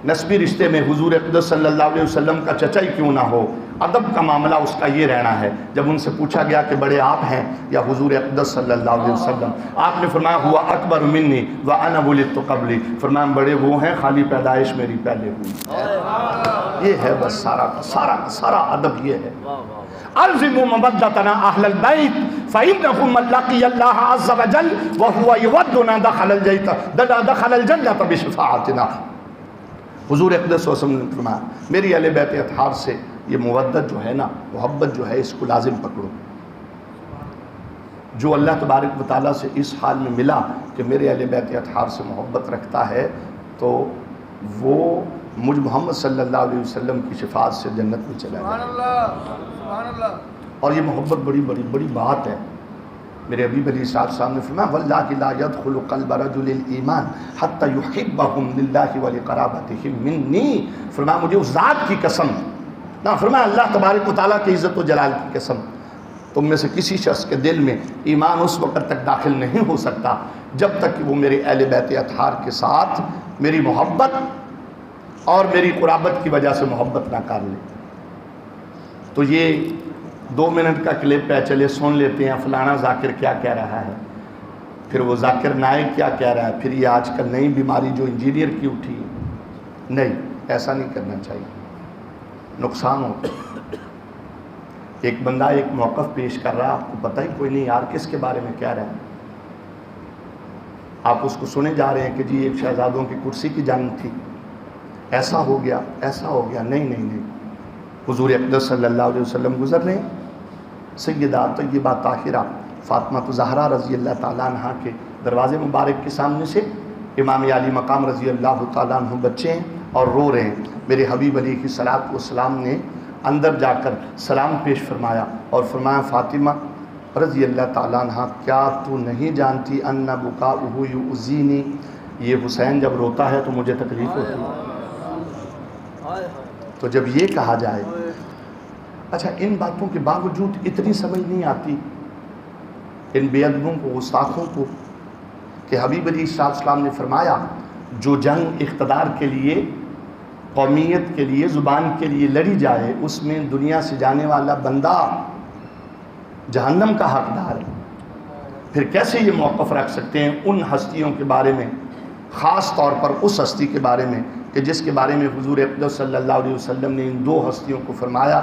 نسبی رشتے میں حضور اقدس صلی اللہ علیہ وسلم کا چچا ہی کیوں نہ ہو، ادب کا معاملہ اس کا یہ رہنا ہے. جب ان سے پوچھا گیا کہ بڑے آپ ہیں یا حضور اقدس صلی اللہ علیہ وسلم، آپ نے فرمایا ہوا اکبر منی وانا ولدت قبلی، فرمایا بڑے وہ ہیں خالی پیدائش میری پہلے ہوئی. یہ ہے بس سارا ادب یہ ہے. الزموا مودتنا اہل البیت فانکم من لقی اللہ عز وجل وهو یودنا دخل الجنۃ بشفاعتنا. حضور اقدس صلی اللہ علیہ وسلم نے فرمایا میری اہل بیت اطہار سے یہ مودت جو ہے نا، محبت جو ہے، اس کو لازم پکڑو. جو اللہ تبارک و تعالیٰ سے اس حال میں ملا کہ میرے اہل بیت اطہار سے محبت رکھتا ہے تو وہ مجھ محمد صلی اللہ علیہ وسلم کی شفاعت سے جنت میں چلا جائے. اور یہ محبت بڑی بات ہے. میرے حبیب علیہ السلام نے فرمایا واللہ لا يدخل قلب رجل الایمان حتی یحبهم للہ ولقرابتهم منی، فرمایا مجھے اس ذات کی قسم نہ، فرمایا اللہ تبارک و تعالیٰ کی عزت و جلال کی قسم، تم میں سے کسی شخص کے دل میں ایمان اس وقت تک داخل نہیں ہو سکتا جب تک کہ وہ میرے اہل بیت اطہار کے ساتھ میری محبت اور میری قرابت کی وجہ سے محبت نہ کر لے. تو یہ 2 منٹ کا کلپ ہے، چلے سن لیتے ہیں فلانا ذاکر کیا کہہ رہا ہے، پھر وہ ذاکر نائک کیا کہہ رہا ہے، پھر یہ آج کل نئی بیماری جو انجینئر کی اٹھی ہے. نہیں، ایسا نہیں کرنا چاہیے، نقصان ہوتا ہے. ایک بندہ ایک موقف پیش کر رہا ہے، آپ کو پتہ ہی کوئی نہیں یار کس کے بارے میں کہہ رہا ہے، آپ اس کو سنے جا رہے ہیں کہ جی ایک شہزادوں کی کرسی کی جانب تھی، ایسا ہو گیا ایسا ہو گیا. نہیں، حضور اقدس صلی اللہ علیہ وسلم گزر رہے ہیں، سیدہ طیبہ طاہرہ فاطمہ زہرا رضی اللہ تعالیٰ عنہ کے دروازے مبارک کے سامنے سے امام علی مقام رضی اللہ تعالیٰ عنہ بچے ہیں اور رو رہے ہیں. میرے حبیب علیہ کی صلاۃ والسلام نے اندر جا کر سلام پیش فرمایا اور فرمایا فاطمہ رضی اللہ تعالیٰ عنہ کیا تو نہیں جانتی ان بکاؤہ یؤذینی، یہ حسین جب روتا ہے تو مجھے تکلیف ہوتی ہے. تو جب یہ کہا جائے، اچھا ان باتوں کے باوجود اتنی سمجھ نہیں آتی ان بے ادبوں کو، گستاخوں کو، کہ حبیب علیہ السلام نے فرمایا جو جنگ اقتدار کے لیے، قومیت کے لیے، زبان کے لیے لڑی جائے، اس میں دنیا سے جانے والا بندہ جہنم کا حقدار ہے۔ پھر کیسے یہ موقف رکھ سکتے ہیں ان ہستیوں کے بارے میں، خاص طور پر اس ہستی کے بارے میں کہ جس کے بارے میں حضور اقدس صلی اللہ علیہ وسلم نے ان دو ہستیوں کو فرمایا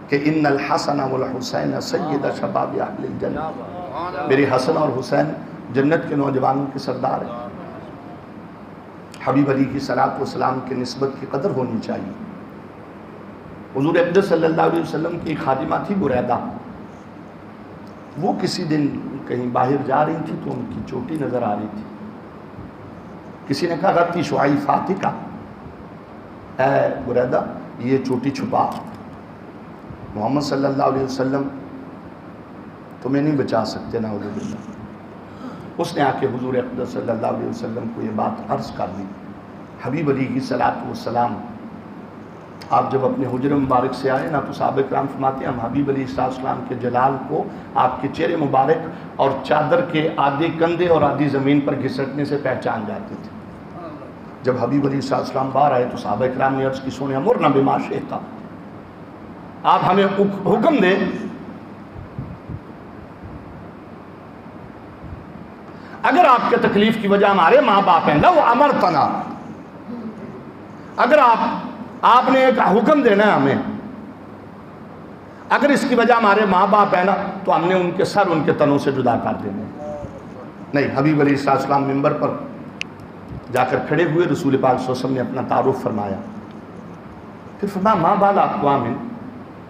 کہ ان الحسن والحسین سید شباب اہل الجنہ، میرے حسن اور حسین جنت کے نوجوانوں کے سردار ہیں۔ حبیب علیہ کی صلاۃ والسلام کے نسبت کی قدر ہونی چاہیے۔ حضور اقدس صلی اللہ علیہ وسلم کی خادمہ تھی بریدہ، وہ کسی دن کہیں باہر جا رہی تھی تو ان کی چوٹی نظر آ رہی تھی۔ کسی نے کہا غطی شعائی فاتقہ، اے بریدہ یہ چوٹی چھپا، محمد صلی اللہ علیہ وسلم تمہیں نہیں بچا سکتے نعوذ باللہ۔ اس نے آ کے حضور اقدس صلی اللہ علیہ وسلم کو یہ بات عرض کر دی۔ حبیب علیہ کی صلاۃ والسلام آپ جب اپنے حجر مبارک سے آئے نا تو صحابہ کرام فرماتے ہیں ہم حبیب علیہ السلام کے جلال کو آپ کے چہرے مبارک اور چادر کے آدھے کندھے اور آدھی زمین پر گھسٹنے سے پہچان جاتے تھے۔ جب حبیب علیہ السلام باہر آئے تو صحابہ کرام نے عرض کی سونے امرنا بما شئت، آپ ہمیں حکم دیں۔ اگر آپ کے تکلیف کی وجہ ہمارے ماں باپ ہیں، لو امرتنا، اگر آپ نے ایک حکم دینا ہے ہمیں، اگر اس کی وجہ ہمارے ماں باپ ہیں نا تو ہم نے ان کے سر ان کے تنوں سے جدا کر دینے۔ نہیں، حبیب علیہ السلام منبر پر جا کر کھڑے ہوئے، رسول پاک صلی اللہ علیہ وسلم نے اپنا تعارف فرمایا، پھر فرمایا ماں بالا اقوام،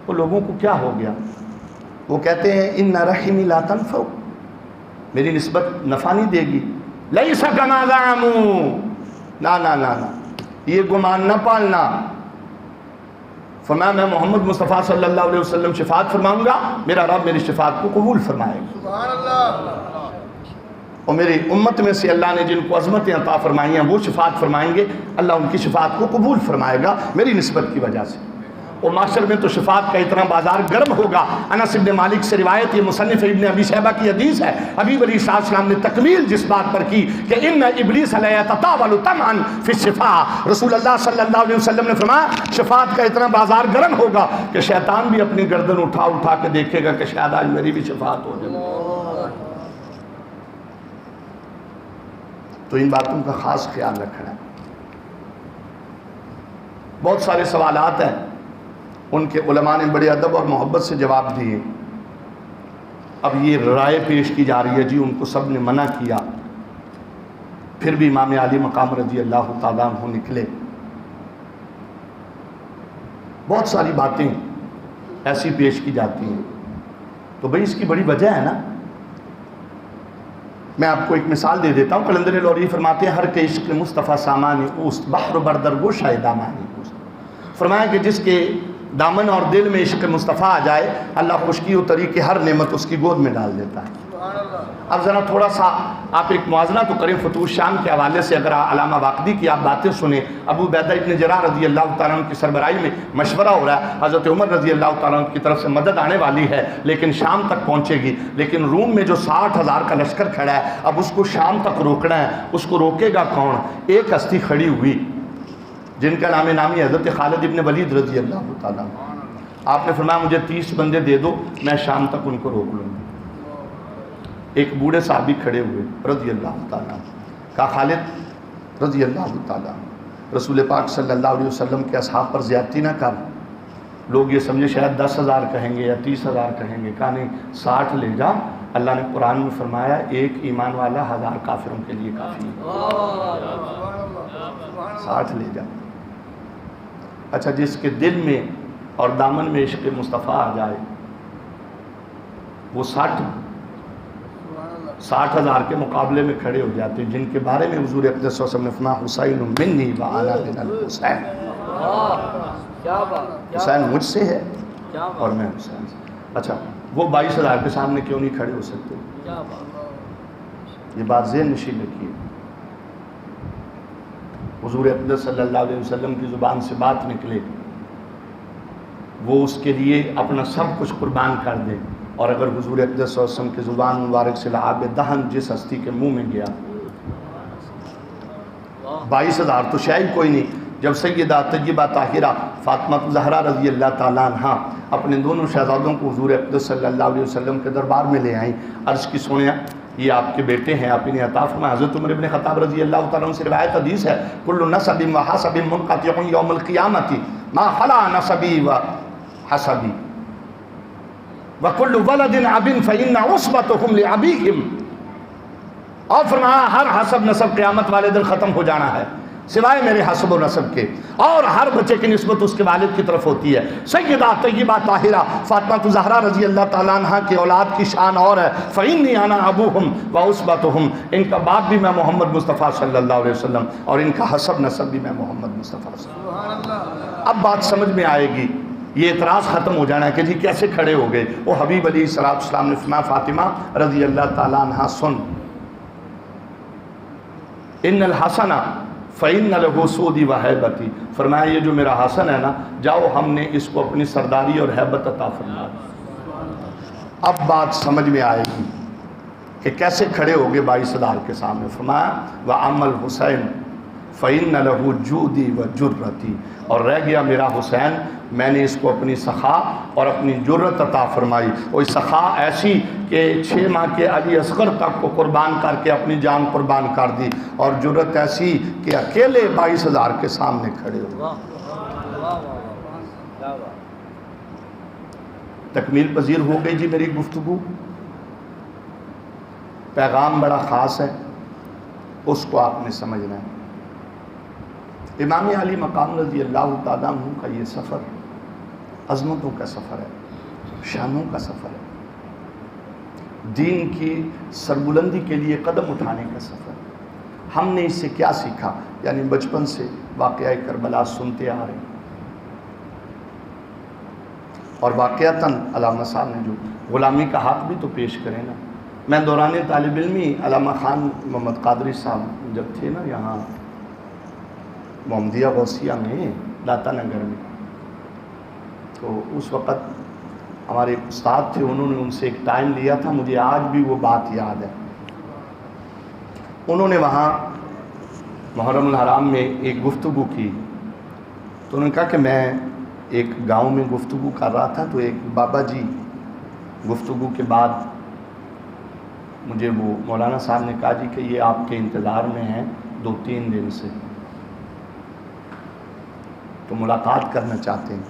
وہ لوگوں کو کیا ہو گیا؟ وہ کہتے ہیں ان رحمی لا تنفع، میری نسبت نفع نہیں دے گی۔ لیس کما زعموا، نا نا نا نا، یہ گمان نہ پالنا۔ فرمایا میں محمد مصطفیٰ صلی اللہ علیہ وسلم شفاعت فرماؤں گا، میرا رب میری شفاعت کو قبول فرمائے گا، سبحان اللہ، اور میری امت میں سے اللہ نے جن کو عظمتیں عطا فرمائی ہیں وہ شفاعت فرمائیں گے، اللہ ان کی شفاعت کو قبول فرمائے گا میری نسبت کی وجہ سے۔ اور معاشر میں تو شفاعت کا اتنا بازار گرم ہوگا۔ انس بن مالک سے روایت، یہ مصنف ابن ابی شیبہ کی حدیث ہے، حبیب علیہ السلام نے تکمیل جس بات پر کی کہ ان ابلیس لا یتطاول طمعا فی الشفاعہ، رسول اللہ صلی اللہ علیہ وسلم نے فرمایا شفاعت کا اتنا بازار گرم ہوگا کہ شیطان بھی اپنی گردن اٹھا اٹھا کے دیکھے گا کہ شاید آج میری بھی شفاعت ہو جائے۔ تو ان باتوں کا خاص خیال رکھنا ہے۔ بہت سارے سوالات ہیں، ان کے علماء نے بڑے ادب اور محبت سے جواب دیے۔ اب یہ رائے پیش کی جا رہی ہے جی ان کو سب نے منع کیا، پھر بھی امام علی مقام رضی اللہ تعالیٰ عنہ نکلے۔ بہت ساری باتیں ایسی پیش کی جاتی ہیں، تو بھئی اس کی بڑی وجہ ہے نا۔ میں آپ کو ایک مثال دے دیتا ہوں۔ قلندر لوری فرماتے ہیں ہر کے عشق مصطفیٰ سامانی اوست، بحر بردر گو شاہ دامانی اوست۔ فرمایا کہ جس کے دامن اور دل میں عشق مصطفیٰ آ جائے، اللہ خشکی و تری کی ہر نعمت اس کی گود میں ڈال دیتا ہے۔ سبحان اللہ، اب ذرا تھوڑا سا آپ ایک موازنہ تو کریں فتوح شام کے حوالے سے۔ اگر علامہ واقدی کی آپ باتیں سنیں، ابو عبیدہ ابن جراح رضی اللہ تعالیٰ عنہ کی سربراہی میں مشورہ ہو رہا ہے، حضرت عمر رضی اللہ تعالیٰ عنہ کی طرف سے مدد آنے والی ہے لیکن شام تک پہنچے گی، لیکن روم میں جو 60,000 کا لشکر کھڑا ہے اب اس کو شام تک روکنا ہے، اس کو روکے گا کون؟ ایک ہستی کھڑی ہوئی جن کا نامی حضرت خالد ابن ولید رضی اللہ تعالیٰ عنہ۔ آپ نے فرمایا مجھے 30 بندے دے دو، میں شام تک ان کو روک لوں گا۔ ایک بوڑھے صحابی کھڑے ہوئے رضی اللہ تعالیٰ، کہا خالد رضی اللہ تعالیٰ، رسول پاک صلی اللہ علیہ وسلم کے اصحاب پر زیادتی نہ کر، لوگ یہ سمجھے شاید 10,000 کہیں گے یا 30,000 کہیں گے۔ کہا نہیں، 60 لے جا، اللہ نے قرآن میں فرمایا ایک ایمان والا 1000 کافروں کے لیے کافی ہے، 60 لے جا۔ اچھا، جس کے دل میں اور دامن میں عشق مصطفیٰ آ جائے وہ 60,000 کے مقابلے میں کھڑے ہو جاتے ہیں، جن کے بارے میں حضور اقدس صلی اللہ علیہ وسلم نے فرمایا حسین منی وانا من الحسین، حسین مجھ سے ہے اور میں حسین سے۔ اچھا، وہ 22,000 کے سامنے کیوں نہیں کھڑے ہو سکتے؟ یہ بات ذہن نشین رکھیے۔ حضور اقدس صلی اللہ علیہ وسلم کی زبان سے بات نکلے، وہ اس کے لیے اپنا سب کچھ قربان کر دے، اور اگر حضور اقدس صلی اللہ علیہ وسلم کی زبان مبارک سے لعاب دہن جس ہستی کے منہ میں گیا 22,000 تو شاید کوئی نہیں. جب سیدہ طیبہ طاہرہ فاطمہ زہرا رضی اللہ تعالیٰ عنہ اپنے دونوں شہزادوں کو حضور اقدس صلی اللہ علیہ وسلم کے دربار میں لے آئیں, عرض کی سنیا یہ آپ کے بیٹے ہیں, آپ انہیں عطا فرمائیں. حضرت عمر بن خطاب رضی اللہ تعالیٰ عنہ سے روایت حدیث ہے, کل نسب و حسب منقطع یوم القیامت ما خلا نسبی و حسبی وکل ولد اب فإن عصبتهم لأبیہم. اور فرمایا ہر حسب نسب قیامت والے دن ختم ہو جانا ہے سوائے میرے حسب و نسب کے, اور ہر بچے کی نسبت اس کے والد کی طرف ہوتی ہے. سیدہ طیبہ طاہرہ فاطمہ زہرا رضی اللہ تعالیٰ عنہ کی اولاد کی شان اور ہے, فإنی انا ابوہم وعصبتہم, ان کا باپ بھی میں محمد مصطفیٰ صلی اللہ علیہ وسلم اور ان کا حسب نسب بھی میں محمد مصطفیٰ صلی اللہ علیہ وسلم. اب بات سمجھ میں آئے گی, یہ اعتراض ختم ہو جانا ہے کہ جی کیسے کھڑے ہو گئے. وہ حبیب علیہ السلام نے فرمایا فاطمہ رضی اللہ تعالیٰ عنہ سن, ان الحسن فإن له سودی و حیبتی, فرمایا یہ جو میرا حسن ہے نا, جاؤ ہم نے اس کو اپنی سرداری اور حیبت عطا فرمایا. اب بات سمجھ میں آئے گی کہ کیسے کھڑے ہو گئے 22,000 کے سامنے. فرمایا وَأَمَّا الْحُسَيْنُ فَإِنَّ لَهُ جُودِي وَجُرَّتِي, اور رہ گیا میرا حسین, میں نے اس کو اپنی سخا اور اپنی جرت عطا فرمائی. وہی سخا ایسی کہ 6 ماہ کے علی اصغر تک کو قربان کر کے اپنی جان قربان کر دی, اور جرت ایسی کہ اکیلے 22,000 کے سامنے کھڑے ہو. تکمیل پذیر ہو گئی جی میری گفتگو. پیغام بڑا خاص ہے, اس کو آپ نے سمجھنا ہے. امام علی مقام رضی اللہ تعالیٰ عنہ کا یہ سفر عظمتوں کا سفر ہے, شانوں کا سفر ہے, دین کی سربلندی کے لیے قدم اٹھانے کا سفر. ہم نے اس سے کیا سیکھا؟ یعنی بچپن سے واقعہ کربلا سنتے آ رہے ہیں, اور واقعتاً علامہ صاحب نے جو غلامی کا حق بھی تو پیش کرے نا. میں دوران طالب علمی علامہ خان محمد قادری صاحب جب تھے نا یہاں محمدیہ غوثیہ میں داتا نگر میں, تو اس وقت ہمارے ایک استاد تھے, انہوں نے ان سے ایک ٹائم لیا تھا, مجھے آج بھی وہ بات یاد ہے. انہوں نے وہاں محرم الحرام میں ایک گفتگو کی, تو انہوں نے کہا کہ میں ایک گاؤں میں گفتگو کر رہا تھا, تو ایک بابا جی گفتگو کے بعد مجھے وہ مولانا صاحب نے کہا جی کہ یہ آپ کے انتظار میں ہیں 2-3 دن سے, تو ملاقات کرنا چاہتے ہیں.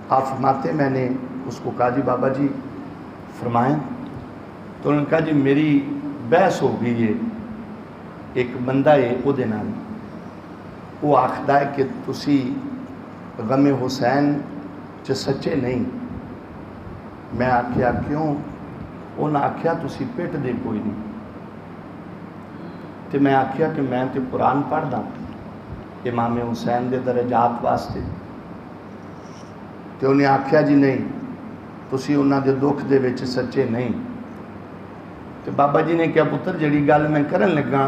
آپ فرماتے ہیں میں نے اس کو کہا جی بابا جی فرمائیں. تو انہوں نے کہا جی میری بحث ہو گئی ہے ایک بندہ ہے وہ دے نال, وہ آخدا ہے کہ تسی غم حسین چ سچے نہیں. میں آکھیا کیوں؟ انہاں آکھیا تسی پٹ دے کوئی نہیں. تے میں آکھیا کہ میں تے قرآن پڑھدا امام حسین دے درجات واسطے. تے انہیں آکھیا جی نہیں تسی انہاں دے دکھ دے وچ سچے نہیں. تے بابا جی نے کہا پتر جڑی گل میں کرن لگا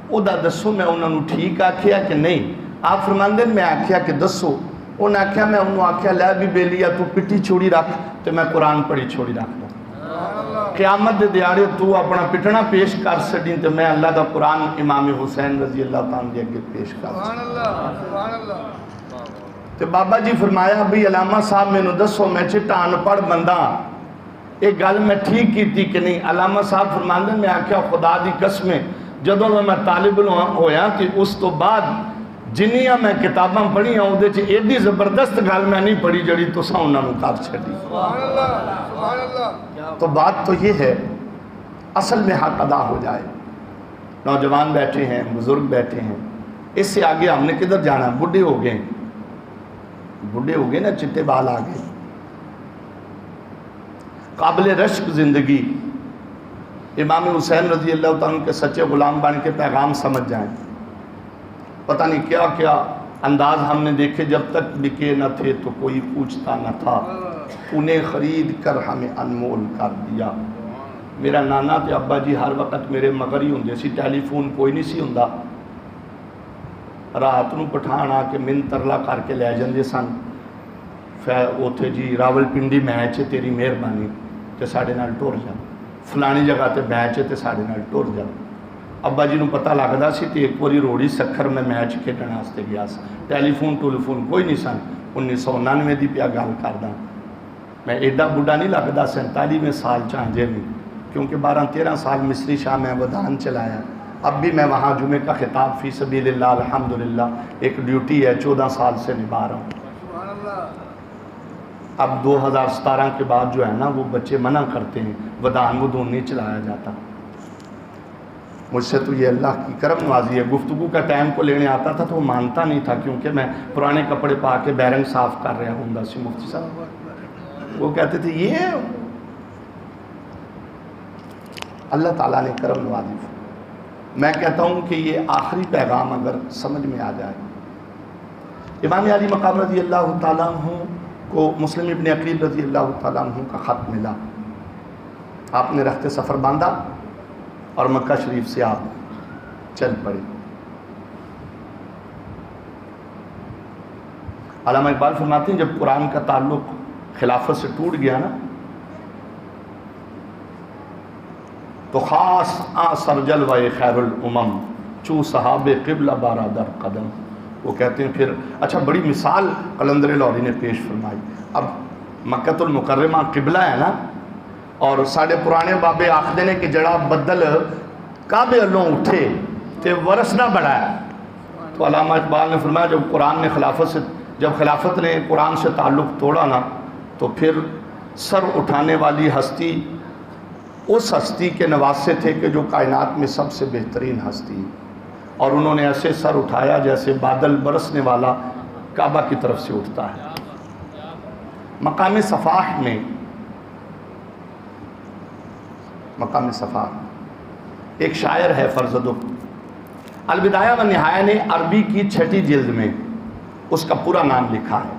او دا دسو میں انہاں نو ٹھیک آکھیا کہ نہیں. آپ فرماندے میں آکھیا کہ دسو. انہاں آکھیا میں انہوں آکھیا لے بھی بیلیا تو پٹی چھوڑی رکھ تے میں قرآن پڑھی چھوڑی رکھ دوں. قیامت دے دیاڑے تو اپنا پٹنا پیش کر سٹیں تے میں اللہ دا قرآن امام حسین رضی اللہ تعالیٰ دے اگے پیش کر سٹیں. تے بابا جی فرمایا بھی علامہ صاحب میں نو دسو میں چٹا ان پڑھ بندہ ایک گل میں ٹھیک کی تھی کہ نہیں. علامہ صاحب فرماندے میں آکھیا خدا دی قسمیں جدوں میں طالب علم ہویا کہ اس تو بعد جنیاں میں کتاباں پڑھی ہوں دے چھ ایڈی زبردست گل میں نہیں پڑھی جڑی تو سا انہاں نو کر چھڈی. تو بات تو یہ ہے اصل میں حق ادا ہو جائے. نوجوان بیٹھے ہیں, بزرگ بیٹھے ہیں, اس سے آگے ہم نے کدھر جانا؟ بڈھے ہو گئے, بڈھے ہو گئے نا, چٹے بال آ گئے. قابل رشک زندگی امام حسین رضی اللہ تعالیٰ کے سچے غلام بن کے پیغام سمجھ جائیں. پتہ نہیں کیا کیا انداز ہم نے دیکھے. جب تک بکے نہ تھے تو کوئی پوچھتا نہ تھا, انہیں خرید کر ہمیں انمول کر دیا. میرا نانا تے ابا جی ہر وقت میرے مگر ہی ہوندے سی, ٹیلی فون کوئی نہیں سی ہوندا. رات نو پٹھان آ کے من ترلا کر کے لے جاندے سن, اوتھے جی راول پنڈی میچ تیری مہربانی. تے ساڈے نال ٹر جا، فلانی جگہ تے میچ ہے تے ساڈے نال ٹر جا۔ ابا جی نوں پتہ لگدا سی تے ایک واری روڑی سکھر میں میچ کھیڈن واسطے گیا سی، ٹیلیفون کوئی نہیں سن، 1999 دی پیا گل کردا، میں ایڈا بڈھا نہیں لگدا، 47ویں سال چانجے بھی، کیونکہ 12-13 سال مصری شاہ میں ودان چلایا، اب بھی میں وہاں جمعے کا خطاب فی سبیل اللہ الحمدللہ ایک ڈیوٹی ہے 14 سال سے نبھا رہا ہوں۔ اب 2017 کے بعد جو ہے نا وہ بچے منع کرتے ہیں، ودان ودون نہیں چلایا جاتا۔ مجھ سے تو یہ اللہ کی کرم نوازی ہے، گفتگو کا ٹائم کو لینے آتا تھا تو وہ مانتا نہیں تھا، کیونکہ میں پرانے کپڑے پا کے بیرنگ صاف کر رہا ہوں سی مفتی صاحب، وہ کہتے تھے یہ اللہ تعالیٰ نے کرم نوازی۔ میں کہتا ہوں کہ یہ آخری پیغام اگر سمجھ میں آ جائے، امام علی مقام رضی اللہ تعالیٰ عنہ کو مسلم ابن عقیل رضی اللہ تعالیٰ عنہ کا خط ملا، آپ نے رخت سفر باندھا اور مکہ شریف سے آپ چل پڑے۔ علامہ اقبال فرماتے ہیں جب قرآن کا تعلق خلافت سے ٹوٹ گیا نا تو خاص سرجل و خیر الامم چو صحاب قبلہ بارہ در قدم، وہ کہتے ہیں پھر اچھا بڑی مثال قلندر لاہوری نے پیش فرمائی۔ اب مکۃ المکرمہ قبلہ ہے نا، اور ساڑھے پرانے بابے آخدے نے کہ جڑا بدل کعبے اللہ اٹھے تے ورسنا بڑھا ہے، تو علامہ اقبال نے فرمایا جب خلافت نے قرآن سے تعلق توڑا نا تو پھر سر اٹھانے والی ہستی اس ہستی کے نواسے تھے کہ جو کائنات میں سب سے بہترین ہستی، اور انہوں نے ایسے سر اٹھایا جیسے بادل برسنے والا کعبہ کی طرف سے اٹھتا ہے۔ مقام صفاح میں ایک شاعر ہے فرزدق، البدایہ و نہایہ نے عربی کی 6 جلد میں اس کا پورا نام لکھا ہے۔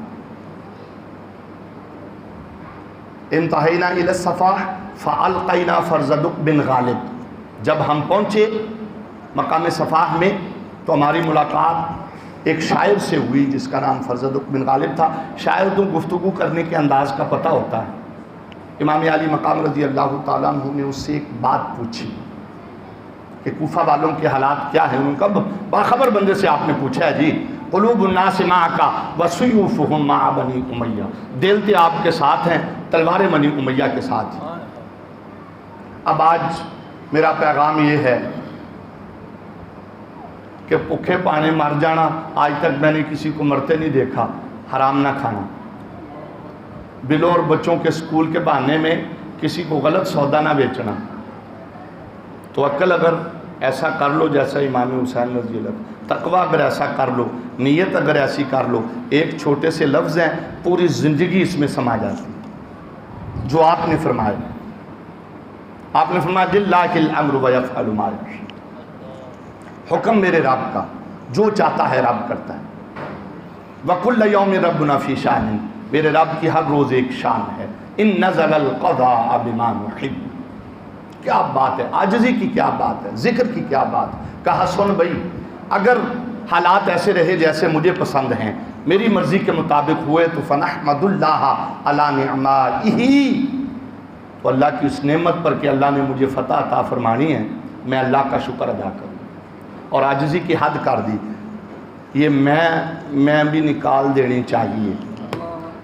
انتہینا الی الصفاح فالقینا فرزدق بن غالب، جب ہم پہنچے مقام صفاح میں تو ہماری ملاقات ایک شاعر سے ہوئی جس کا نام فرزدق بن غالب تھا۔ شاعر تو گفتگو کرنے کے انداز کا پتہ ہوتا ہے۔ امام علی مقام رضی اللہ تعالیٰ عنہ نے اس سے ایک بات پوچھی کہ کوفہ والوں کے حالات کیا ہیں، ان کا باخبر بندے سے آپ نے پوچھا ہے جی قلوب الناس معک وسیوفہم مع بنی امیہ، دل تے آپ کے ساتھ ہیں، تلواریں بنی امیہ کے ساتھ ہیں۔ اب آج میرا پیغام یہ ہے کہ بھوکے پانے مر جانا، آج تک میں نے کسی کو مرتے نہیں دیکھا، حرام نہ کھانا، بلوں اور بچوں کے سکول کے بہانے میں کسی کو غلط سودا نہ بیچنا، تو عقل اگر ایسا کر لو جیسا امام حسین رضی اللہ، تقوی اگر ایسا کر لو، نیت اگر ایسی کر لو، ایک چھوٹے سے لفظ ہیں پوری زندگی اس میں سما جاتی۔ جو آپ نے فرمایا لِلَّهِ الْأَمْرُ وَيَفْعَلُ مَا يَشَاءُ، حکم میرے رب کا، جو چاہتا ہے رب کرتا ہے۔ وَكُلَّ يَوْمٍ رَبُّنَا فِي شَأْنٍ، میرے رب کی ہر روز ایک شان ہے۔ إِن نَزَلَ الْقَضَاءَ بِمَا نُحِبُّ، کیا بات ہے، عاجزی کی کیا بات ہے، ذکر کی کیا بات۔ کہا سن بھائی، اگر حالات ایسے رہے جیسے مجھے پسند ہیں، میری مرضی کے مطابق ہوئے تو فنحمد اللہ علی نعمائہ، تو اللہ کی اس نعمت پر کہ اللہ نے مجھے فتح عطا فرمانی ہے، میں اللہ کا شکر ادا کروں۔ اور عاجزی کی حد کر دی، یہ میں بھی نکال دینی چاہیے۔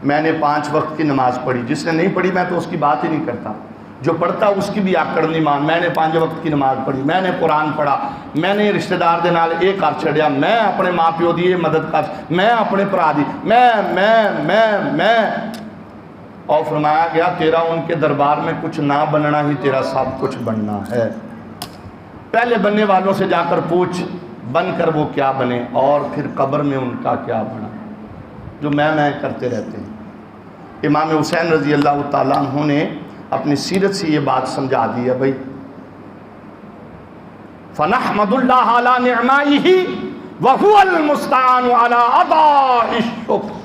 میں نے 5 وقت کی نماز پڑھی، جس نے نہیں پڑھی میں تو اس کی بات ہی نہیں کرتا، جو پڑھتا اس کی بھی آکڑ نہیں مان۔ میں نے 5 وقت کی نماز پڑھی، میں نے قرآن پڑھا، میں نے رشتہ دار دے نال ایک کر چھڑیا، میں اپنے ماں پیو دی یہ مدد کر، میں اپنے پرا دی، میں اور فرمایا گیا تیرا ان کے دربار میں کچھ نہ بننا ہی تیرا سب کچھ بننا ہے۔ پہلے بننے والوں سے جا کر پوچھ بن کر وہ کیا بنے، اور پھر قبر میں ان کا کیا بنا، جو میں کرتے رہتے ہیں۔ امام حسین رضی اللہ تعالیٰ عنہ نے اپنی سیرت سے یہ بات سمجھا دی ہے بھائی، فَنَحْمَدُ اللَّهَ عَلَى نِعْمَائِهِ وَهُوَ الْمُسْتَعَانُ عَلَى أَدَاءِ الشُّكْرِ،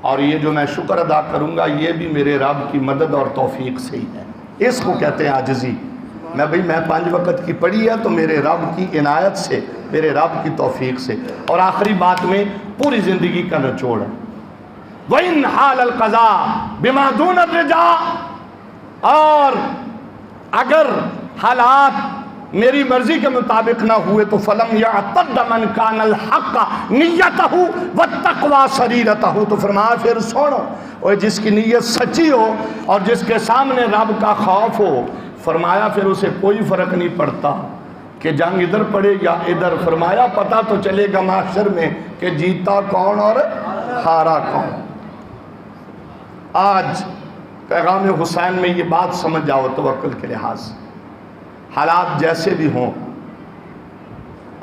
اور یہ جو میں شکر ادا کروں گا یہ بھی میرے رب کی مدد اور توفیق سے ہی ہے۔ اس کو کہتے ہیں عاجزی۔ میں 5 وقت کی پڑھی ہے تو میرے رب کی عنایت سے، میرے رب کی توفیق سے۔ اور آخری بات میں پوری زندگی کا نچوڑ ہے، وَإِنْ حَالَ الْقَضَاءُ بِمَا دُونَ الرِّجَاءِ، اور اگر حالات میری مرضی کے مطابق نہ ہوئے تو فلم یعتد من کان الحق نیتہ والتقوی سریرتہ، تو فرمایا پھر سنو، اور جس کی نیت سچی ہو اور جس کے سامنے رب کا خوف ہو، فرمایا پھر اسے کوئی فرق نہیں پڑتا کہ جنگ ادھر پڑے یا ادھر، فرمایا پتہ تو چلے گا محشر میں کہ جیتا کون اور ہارا کون۔ آج پیغام حسین میں یہ بات سمجھ جاؤ توکل کے لحاظ سے، حالات جیسے بھی ہوں،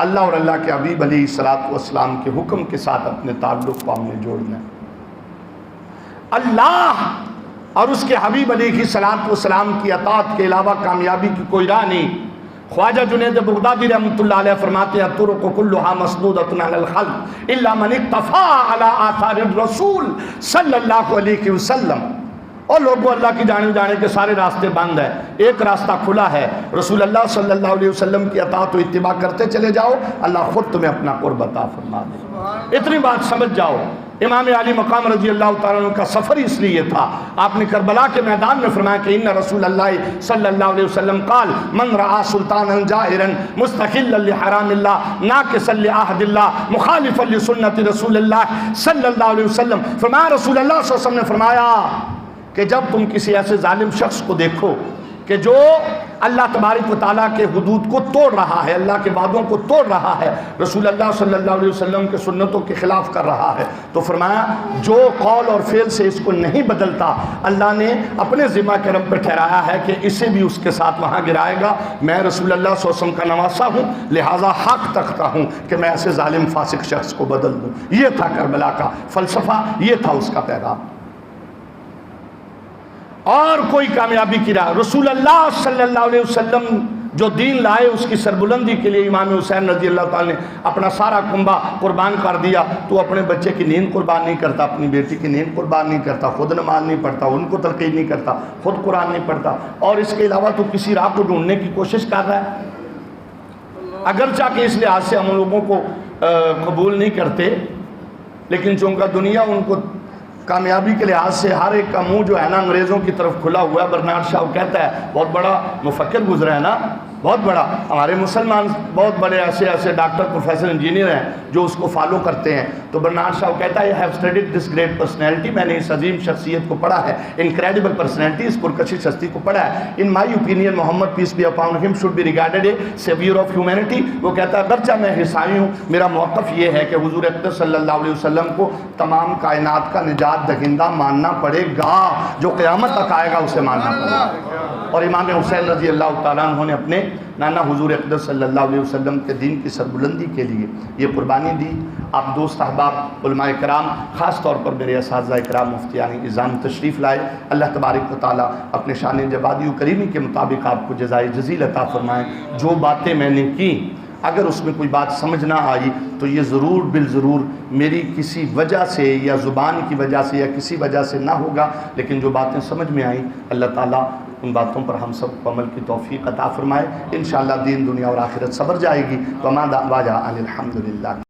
اللہ اور اللہ کے حبیب علیہ السلام کے حکم کے ساتھ اپنے تعلق کو ہم نے جوڑنا ہے۔ اللہ اور اس کے حبیب علیہ السلام کی اطاعت کے علاوہ کامیابی کی کوئی راہ نہیں۔ خواجہ جنید بغدادی رحمۃ اللہ علیہ فرماتے ہیں الطرق کلھا مسدودۃ علی الخلق الا من اقتفى علی آثار الرسول صلی اللہ علیہ وسلم۔ اور لوگوں، اللہ کی جانب جانے کے سارے راستے بند ہیں، ایک راستہ کھلا ہے، رسول اللہ صلی اللہ علیہ وسلم کی اطاعت و اتباع کرتے چلے جاؤ، اللہ خود تمہیں اپنا قرب عطا فرما دے۔ اتنی بات سمجھ جاؤ۔ امام علی مقام رضی اللہ تعالیٰ عنہ کا سفر اس لیے تھا، آپ نے کربلا کے میدان میں فرمایا کہ ان رسول اللہ صلی اللہ علیہ وسلم قال من رعا سلطانا جائرا مستحلا لحرام اللہ ناقصا لعہد اللہ مخالفا لسنت رسول اللہ صلی اللہ علیہ وسلم۔ فرمایا رسول اللہ صلی اللہ علیہ وسلم نے فرمایا کہ جب تم کسی ایسے ظالم شخص کو دیکھو کہ جو اللہ تبارک و تعالیٰ کے حدود کو توڑ رہا ہے، اللہ کے وعدوں کو توڑ رہا ہے، رسول اللہ صلی اللہ علیہ وسلم کے سنتوں کے خلاف کر رہا ہے، تو فرمایا جو قول اور فعل سے اس کو نہیں بدلتا، اللہ نے اپنے ذمہ کرم پہ ٹھہرایا ہے کہ اسے بھی اس کے ساتھ وہاں گرائے گا۔ میں رسول اللہ صلی اللہ علیہ وسلم کا نواسا ہوں، لہٰذا حق تکتا ہوں کہ میں ایسے ظالم فاسق شخص کو بدل دوں۔ یہ تھا کربلا کا فلسفہ، یہ تھا اس کا پیغام۔ اور کوئی کامیابی کی راہ، رسول اللہ صلی اللہ علیہ وسلم جو دین لائے اس کی سربلندی کے لیے امام حسین رضی اللہ تعالیٰ نے اپنا سارا کنبہ قربان کر دیا۔ تو اپنے بچے کی نیند قربان نہیں کرتا، اپنی بیٹی کی نیند قربان نہیں کرتا، خود نماز نہیں پڑھتا، ان کو تلقین نہیں کرتا، خود قرآن نہیں پڑھتا، اور اس کے علاوہ تو کسی راہ کو ڈھونڈنے کی کوشش کر رہا ہے۔ اگرچہ کہ اس لحاظ سے ہم لوگوں کو قبول نہیں کرتے، لیکن چونکہ دنیا ان کو کامیابی کے لحاظ سے ہر ایک کا منہ جو ہے نا انگریزوں کی طرف کھلا ہوا ہے۔ برنارڈ شاہ کہتا ہے، بہت بڑا مفکر گزرا ہے نا، بہت بڑا، ہمارے مسلمان بہت بڑے ایسے ڈاکٹر پروفیسر انجینئر ہیں جو اس کو فالو کرتے ہیں۔ تو برنارڈ شاہ کہتا ہے، I have studied this great personality، میں نے اس عظیم شخصیت کو پڑھا ہے، incredible personality، اس پرکشش ہستی کو پڑھا ہے۔ In my opinion Muhammad peace be upon him should be regarded a savior of humanity۔ وہ کہتا ہے اگرچہ میں عیسائی ہوں، میرا موقف یہ ہے کہ حضور اقدس صلی اللہ علیہ وسلم کو تمام کائنات کا نجات دہندہ ماننا پڑے گا، جو قیامت تک آئے گا اسے ماننا پڑے گا۔ اور امام حسین رضی اللہ تعالیٰ عنہ نے اپنے نانا حضور اقدس صلی اللہ علیہ وسلم کے دین کی سربلندی کے لیے یہ قربانی دی۔ آپ دوست احباب علماء کرام، خاص طور پر میرے اساتذہ کرام مفتیان اعظام تشریف لائے، اللہ تبارک و تعالیٰ اپنے شان جوادی و کریمی کے مطابق آپ کو جزائے جزیل عطا فرمائیں۔ جو باتیں میں نے کی اگر اس میں کوئی بات سمجھ نہ آئی تو یہ ضرور بالضرور میری کسی وجہ سے یا زبان کی وجہ سے یا کسی وجہ سے نہ ہوگا، لیکن جو باتیں سمجھ میں آئیں اللہ تعالیٰ ان باتوں پر ہم سب کو عمل کی توفیق عطا فرمائے۔ انشاءاللہ دین دنیا اور آخرت سبر جائے گی۔ وما دعوانا ان الحمدللہ۔